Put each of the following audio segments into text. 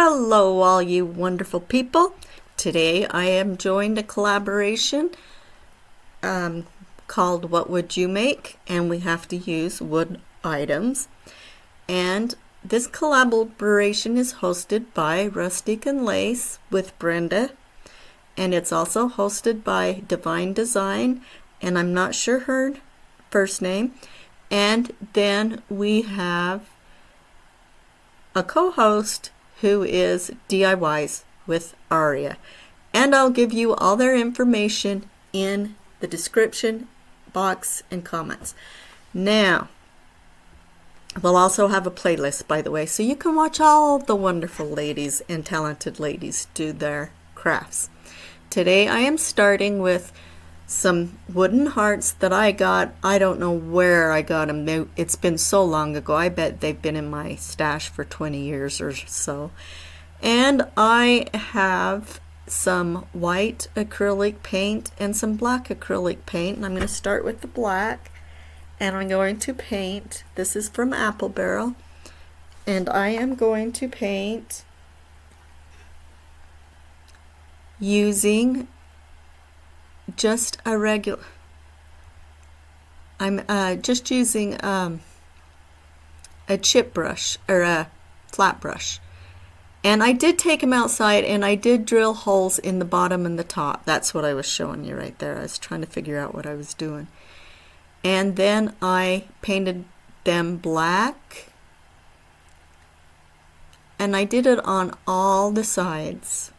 Hello, all you wonderful people. Today I am joined a collaboration called What Would You Make? And we have to use wood items. And this collaboration is hosted by Rustic and Lace with Brenda. And it's also hosted by Divine Design, and I'm not sure her first name. And then we have a co-host who is DIYs with Aria. And I'll give you all their information in the description box and comments. Now, we'll also have a playlist, by the way, so you can watch all the wonderful ladies and talented ladies do their crafts. Today I am starting with some wooden hearts that I got. I don't know where I got them. It's been so long ago. I bet they've been in my stash for 20 years or so. And I have some white acrylic paint and some black acrylic paint. And I'm going to start with the black. And I'm going to paint. This is from Apple Barrel. And I am going to paint using just a regular, I'm just using a chip brush or a flat brush. And I did take them outside and I did drill holes in the bottom and the top. That's what I was showing you right there. I was trying to figure out what I was doing. And then I painted them black. And I did it on all the sides.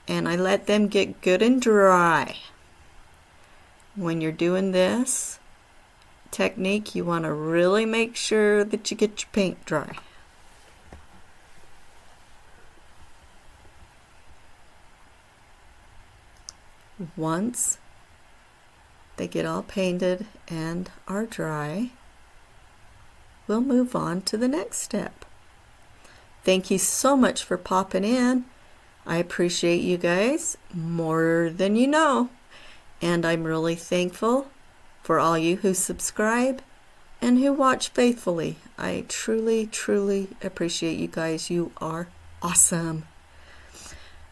And I let them get good and dry. When you're doing this technique, you want to really make sure that you get your paint dry. Once they get all painted and are dry, we'll move on to the next step. Thank you so much for popping in. I appreciate you guys more than you know, and I'm really thankful for all you who subscribe and who watch faithfully. I truly, truly appreciate you guys. You are awesome.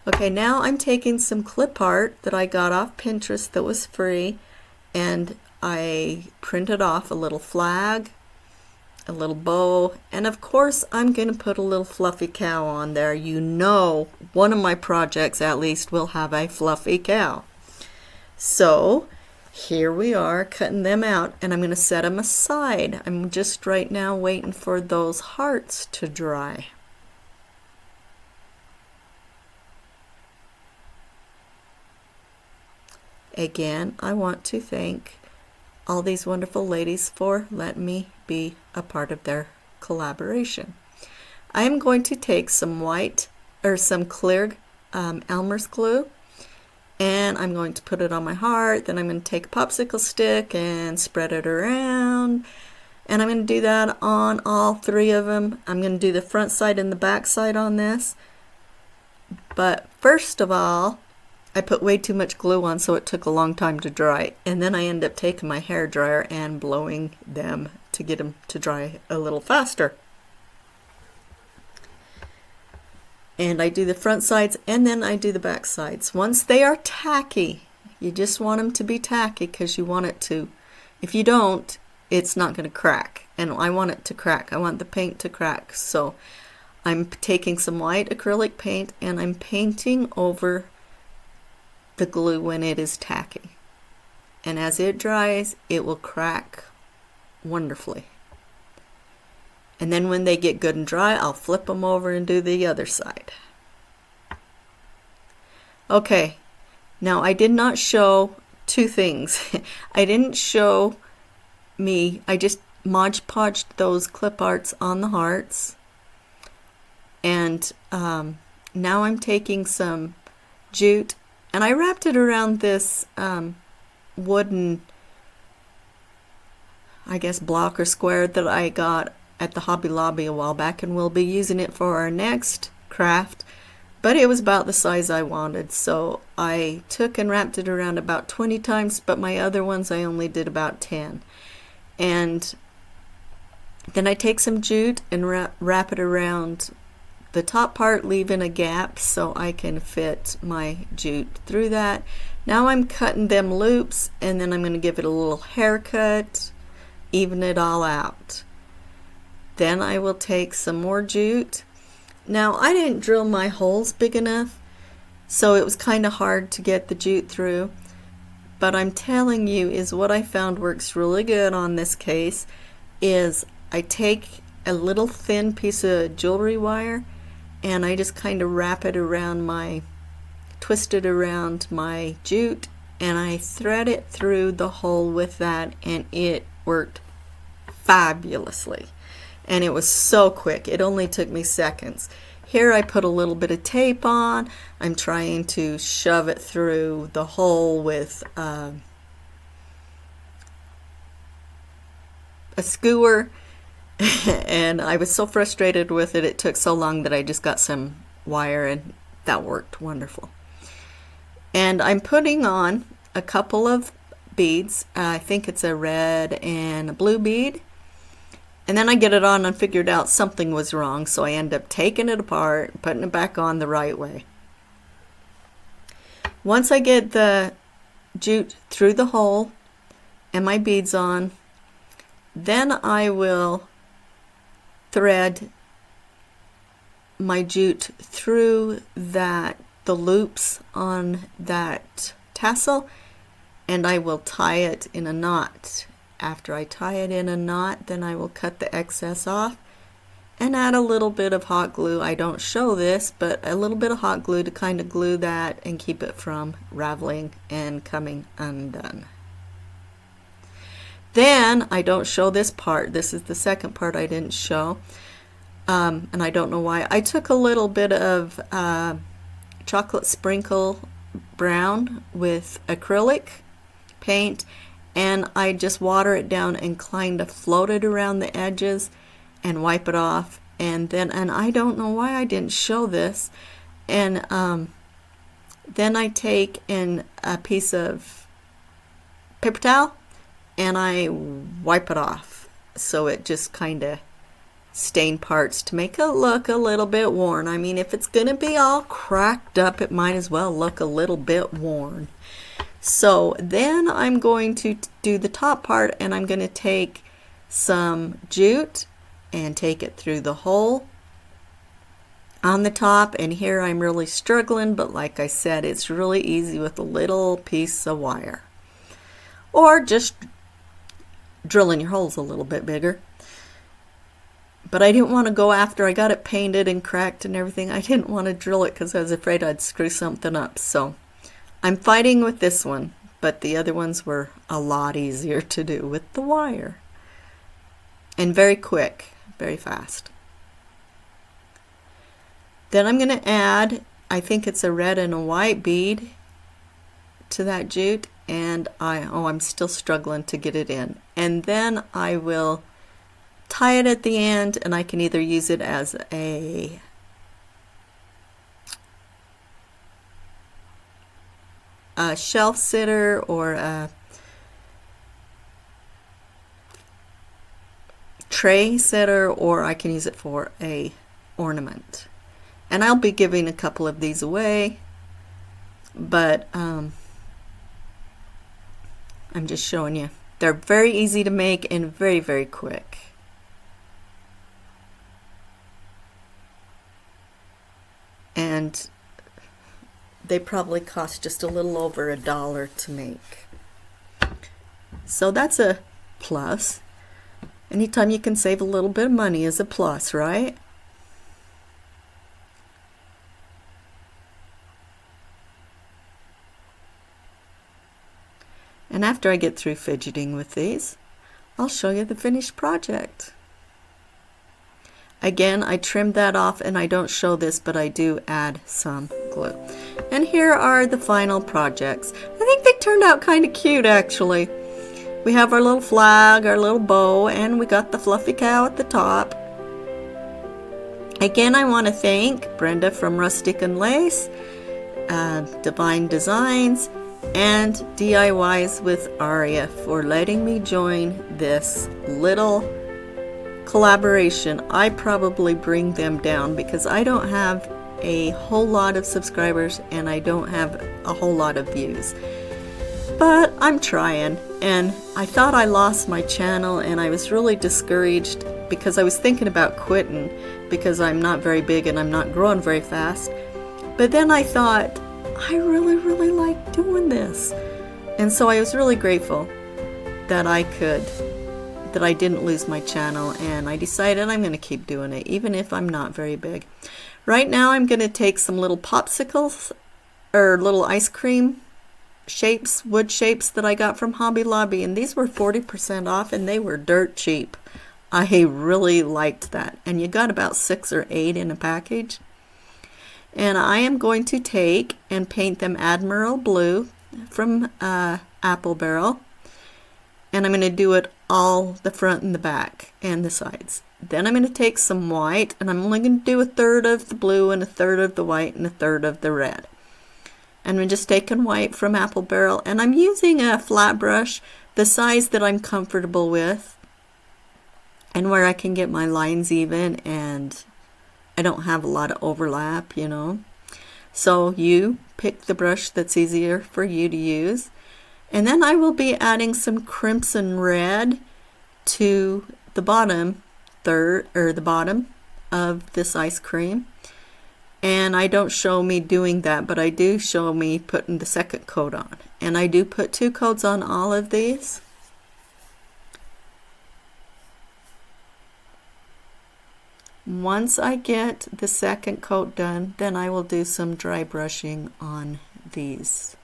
Okay, now I'm taking some clip art that I got off Pinterest that was free, and I printed off a little flag, a little bow, and of course I'm going to put a little fluffy cow on there. You know, one of my projects at least will have a fluffy cow. So here we are cutting them out, and I'm going to set them aside. I'm just right now waiting for those hearts to dry. Again, I want to thank all these wonderful ladies for letting me be a part of their collaboration. I am going to take some white or some clear Elmer's glue, and I'm going to put it on my heart. Then I'm going to take a popsicle stick and spread it around, and I'm going to do that on all three of them. I'm going to do the front side and the back side on this, but first of all, I put way too much glue on, so it took a long time to dry, and then I end up taking my hair dryer and blowing them to get them to dry a little faster. And I do the front sides and then I do the back sides. Once they are tacky, you just want them to be tacky because you want it to, if you don't, it's not going to crack, and I want it to crack. I want the paint to crack, so I'm taking some white acrylic paint and I'm painting over the glue when it is tacky, and as it dries it will crack wonderfully. And then when they get good and dry, I'll flip them over and do the other side. Okay, now I did not show two things. I didn't show I just Mod Podged those clip arts on the hearts, and now I'm taking some jute and I wrapped it around this wooden, I guess, block or square that I got at the Hobby Lobby a while back, and we'll be using it for our next craft, but it was about the size I wanted, so I took and wrapped it around about 20 times, but my other ones I only did about 10. And then I take some jute and wrap it around the top part, leaving a gap so I can fit my jute through that. Now I'm cutting them loops, and then I'm going to give it a little haircut, even it all out. Then I will take some more jute. Now I didn't drill my holes big enough, so it was kind of hard to get the jute through. But I'm telling you, is what I found works really good on this case is I take a little thin piece of jewelry wire and I just kind of wrap it around twist it around my jute, and I thread it through the hole with that, and it worked fabulously. And it was so quick. It only took me seconds. Here I put a little bit of tape on. I'm trying to shove it through the hole with a skewer. And I was so frustrated with it. It took so long that I just got some wire, and that worked wonderful. And I'm putting on a couple of beads. I think it's a red and a blue bead. And then I get it on and figured out something was wrong, so I end up taking it apart, putting it back on the right way. Once I get the jute through the hole and my beads on, then I will thread my jute through the loops on that tassel, and I will tie it in a knot. After I tie it in a knot, then I will cut the excess off and add a little bit of hot glue. I don't show this, but a little bit of hot glue to kind of glue that and keep it from raveling and coming undone. Then I don't show this part. This is the second part I didn't show, and I don't know why. I took a little bit of chocolate sprinkle brown with acrylic paint, and I just water it down and kind of float it around the edges and wipe it off. And I don't know why I didn't show this. And then I take a piece of paper towel and I wipe it off, so it just kind of stained parts to make it look a little bit worn. I mean, if it's going to be all cracked up, it might as well look a little bit worn. So then I'm going to do the top part, and I'm going to take some jute and take it through the hole on the top. And here I'm really struggling, but like I said, it's really easy with a little piece of wire, or just drilling your holes a little bit bigger. But I didn't want to go after I got it painted and cracked and everything. I didn't want to drill it because I was afraid I'd screw something up. So I'm fighting with this one, but the other ones were a lot easier to do with the wire. And very quick, very fast. Then I'm going to add, I think it's a red and a white bead to that jute, and I'm still struggling to get it in. And then I will tie it at the end, and I can either use it as a shelf sitter or a tray sitter, or I can use it for a ornament. And I'll be giving a couple of these away, but I'm just showing you. They're very easy to make and very, very quick. And they probably cost just a little over $1 to make. So that's a plus. Anytime you can save a little bit of money is a plus, right? And after I get through fidgeting with these, I'll show you the finished project. Again, I trimmed that off, and I don't show this, but I do add some glue. And here are the final projects. I think they turned out kind of cute, actually. We have our little flag, our little bow, and we got the fluffy cow at the top. Again, I want to thank Brenda from Rustic and Lace, Divine Designs, and DIYs with Aria for letting me join this little collaboration, I probably bring them down because I don't have a whole lot of subscribers and I don't have a whole lot of views. But I'm trying, and I thought I lost my channel and I was really discouraged because I was thinking about quitting because I'm not very big and I'm not growing very fast. But then I thought, I really like doing this. And so I was really grateful that I didn't lose my channel, and I decided I'm going to keep doing it even if I'm not very big. Right now I'm going to take some little popsicles or little ice cream shapes, wood shapes that I got from Hobby Lobby, and these were 40% off and they were dirt cheap. I really liked that, and you got about 6 or 8 in a package. And I am going to take and paint them Admiral Blue from Apple Barrel, and I'm going to do it all the front and the back and the sides. Then I'm going to take some white, and I'm only going to do 1/3 of the blue and 1/3 of the white and 1/3 of the red. And I'm just taking white from Apple Barrel, and I'm using a flat brush the size that I'm comfortable with and where I can get my lines even and I don't have a lot of overlap, you know. So you pick the brush that's easier for you to use. And then I will be adding some crimson red to the bottom the bottom of this ice cream. And I don't show me doing that, but I do show me putting the second coat on. And I do put 2 coats on all of these. Once I get the second coat done, then I will do some dry brushing on these.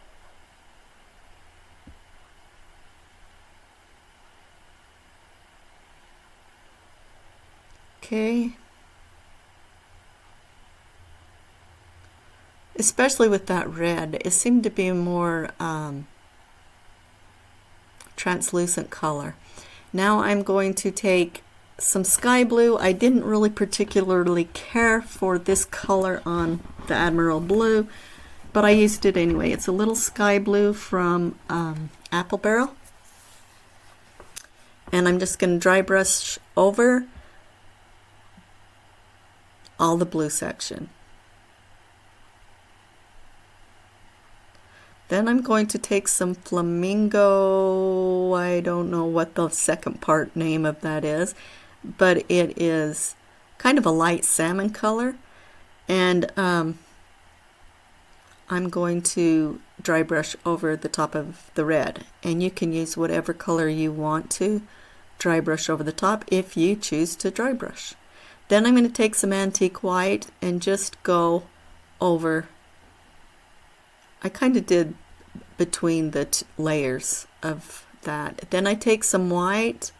Okay. Especially with that red, it seemed to be a more translucent color. Now I'm going to take some sky blue. I didn't really particularly care for this color on the Admiral Blue, but I used it anyway. It's a little sky blue from Apple Barrel. And I'm just going to dry brush over all the blue section. Then I'm going to take some flamingo, I don't know what the second part name of that is, but it is kind of a light salmon color, and I'm going to dry brush over the top of the red, and you can use whatever color you want to dry brush over the top if you choose to dry brush. Then I'm going to take some antique white and just go over. I kind of did between the layers of that. Then I take some white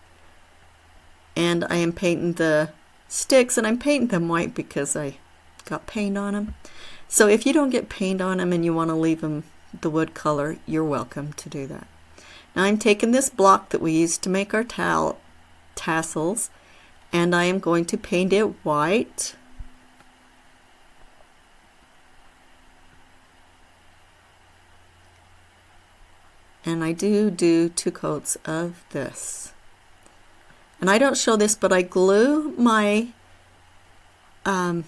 and I am painting the sticks, and I'm painting them white because I got paint on them. So if you don't get paint on them and you want to leave them the wood color, you're welcome to do that. Now I'm taking this block that we used to make our tassels, and I am going to paint it white. And I do 2 coats of this. And I don't show this, but I glue my my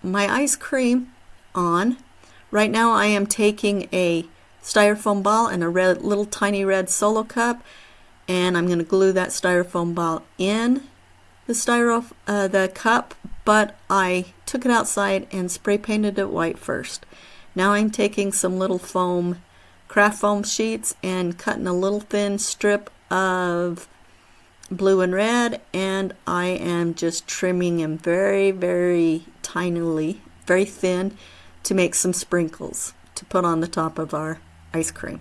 ice cream on. Right now I am taking a styrofoam ball and a little tiny red Solo cup, and I'm going to glue that styrofoam ball in the cup, but I took it outside and spray painted it white first. Now I'm taking some little craft foam sheets and cutting a little thin strip of blue and red, and I am just trimming them very tinily, very thin, to make some sprinkles to put on the top of our ice cream.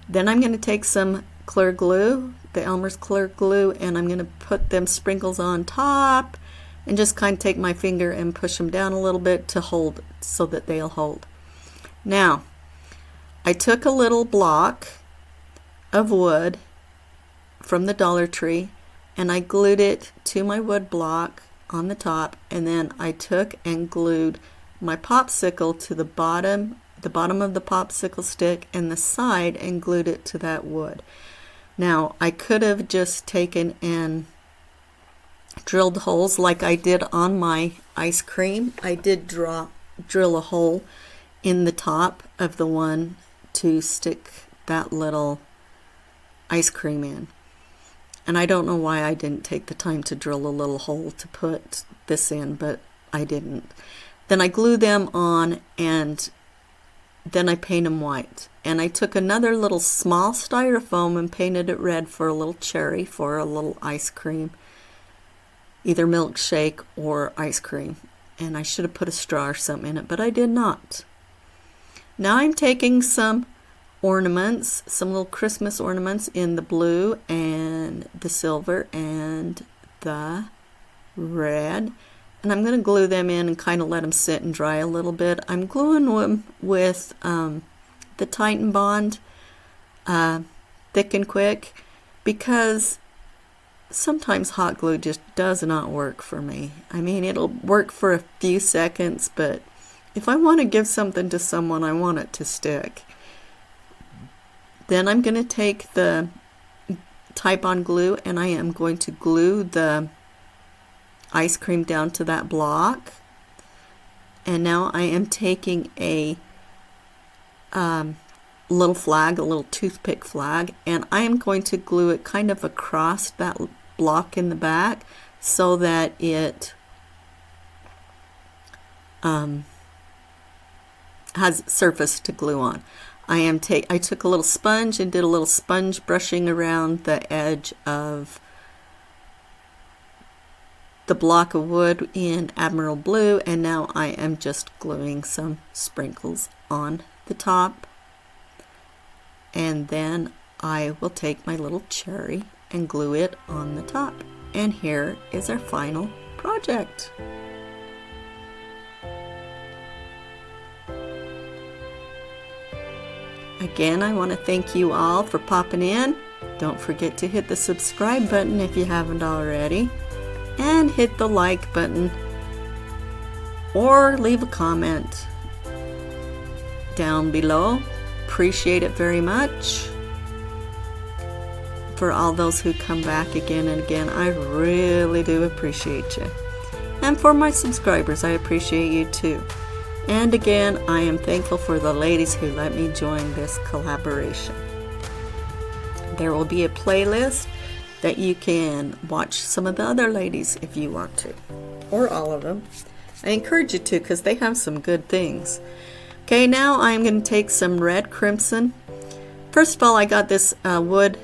Then I'm going to take some clear glue, the Elmer's clear glue, and I'm going to put them sprinkles on top and just kind of take my finger and push them down a little bit to hold, so that they'll hold. Now I took a little block of wood from the Dollar Tree and I glued it to my wood block on the top, and then I took and glued my popsicle to the bottom of the popsicle stick and the side, and glued it to that wood. Now I could have just taken and drilled holes like I did on my ice cream. I did drill a hole in the top of the one to stick that little ice cream in. And I don't know why I didn't take the time to drill a little hole to put this in, but I didn't. Then I glue them on, and then I paint them white. And I took another little small styrofoam and painted it red for a little cherry, for a little ice cream, either milkshake or ice cream. And I should have put a straw or something in it, but I did not. Now I'm taking some ornaments, some little Christmas ornaments in the blue and the silver and the red, and I'm going to glue them in and kind of let them sit and dry a little bit. I'm gluing them with the Titan Bond Thick and Quick, because sometimes hot glue just does not work for me. I mean, it'll work for a few seconds, but if I want to give something to someone, I want it to stick. Then I'm going to take the Titebond glue, and I am going to glue the ice cream down to that block. And now I am taking a little flag, a little toothpick flag, and I am going to glue it kind of across that block in the back so that it has surface to glue on. I took a little sponge and did a little sponge brushing around the edge of the block of wood in Admiral Blue, and now I am just gluing some sprinkles on the top. And then I will take my little cherry and glue it on the top. And here is our final project. Again, I want to thank you all for popping in. Don't forget to hit the subscribe button if you haven't already, and hit the like button, or leave a comment down below. Appreciate it very much. For all those who come back again and again, I really do appreciate you. And for my subscribers, I appreciate you too. And again, I am thankful for the ladies who let me join this collaboration. There will be a playlist that you can watch some of the other ladies if you want to, or all of them. I encourage you to, because they have some good things. Okay, now I'm going to take some red crimson. First of all, I got this wood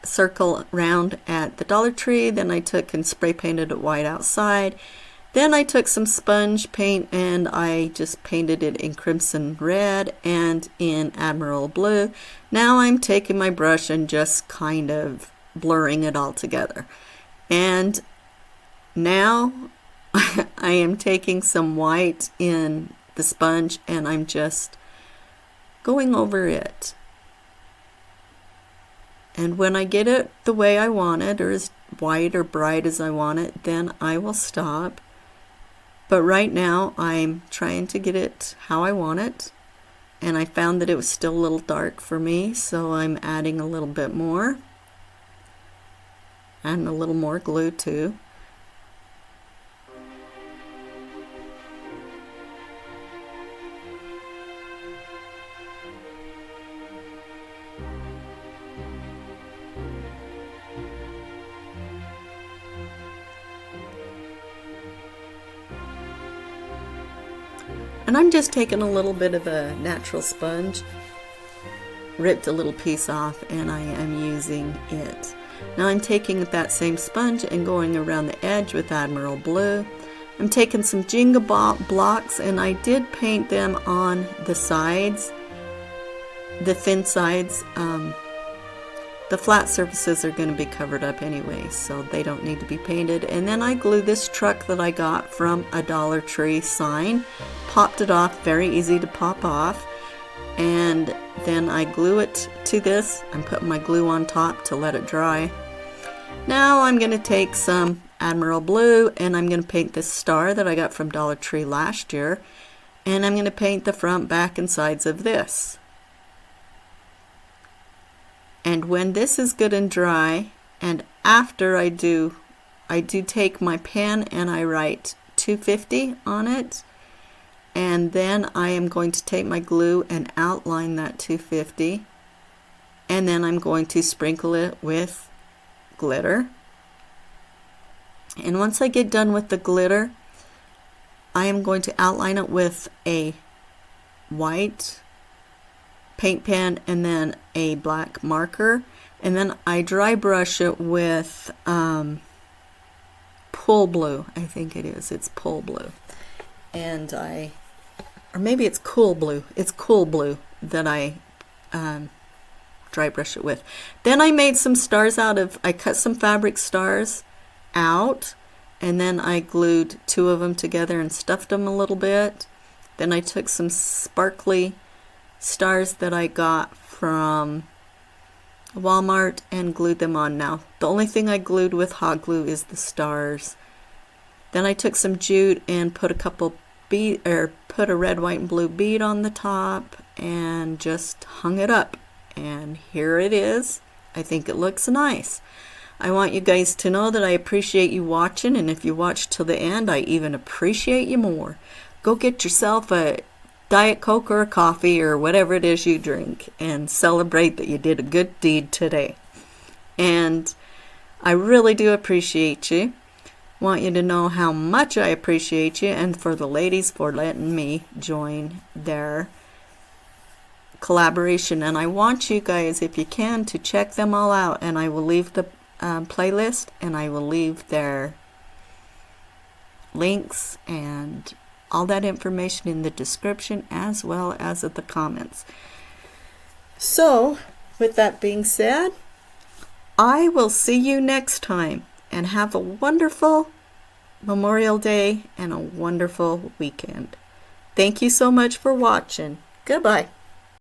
circle round at the Dollar Tree. Then I took and spray painted it white outside. Then I took some sponge paint and I just painted it in crimson red and in Admiral Blue. Now I'm taking my brush and just kind of blurring it all together. And now I am taking some white in the sponge and I'm just going over it. And when I get it the way I want it, or as white or bright as I want it, then I will stop. But right now I'm trying to get it how I want it, and I found that it was still a little dark for me, so I'm adding a little bit more and a little more glue too. And I'm just taking a little bit of a natural sponge, ripped a little piece off, and I am using it. Now I'm taking that same sponge and going around the edge with Admiral Blue. I'm taking some Jenga blocks, and I did paint them on the sides, the thin sides. The flat surfaces are going to be covered up anyway, so they don't need to be painted. And then I glue this truck that I got from a Dollar Tree sign, popped it off, very easy to pop off, and then I glue it to this. I'm putting my glue on top to let it dry. Now I'm going to take some Admiral Blue and I'm going to paint this star that I got from Dollar Tree last year, and I'm going to paint the front, back, and sides of this. And when this is good and dry, And after I do take my pen and I write 250 on it. And then I am going to take my glue and outline that 250. And then I'm going to sprinkle it with glitter. And once I get done with the glitter, I am going to outline it with a white paint pen and then a black marker. And then I dry brush it with Pool Blue. I think it is. It's Pool Blue. And or maybe it's Cool Blue. It's Cool Blue that I dry brush it with. Then I made some stars I cut some fabric stars out, and then I glued 2 of them together and stuffed them a little bit. Then I took some sparkly stars that I got from Walmart and glued them on. Now the only thing I glued with hot glue is the stars. Then I took some jute and put a couple put a red, white, and blue bead on the top and just hung it up. And here it is. I think it looks nice. I want you guys to know that I appreciate you watching, and if you watch till the end, I even appreciate you more. Go get yourself a Diet Coke or a coffee or whatever it is you drink and celebrate that you did a good deed today. And I really do appreciate you. Want you to know how much I appreciate you, and for the ladies for letting me join their collaboration. And I want you guys, if you can, to check them all out, and I will leave the playlist, and I will leave their links and all that information in the description as well as at the comments. So with that being said, I will see you next time, and have a wonderful Memorial Day and a wonderful weekend. Thank you so much for watching. Goodbye.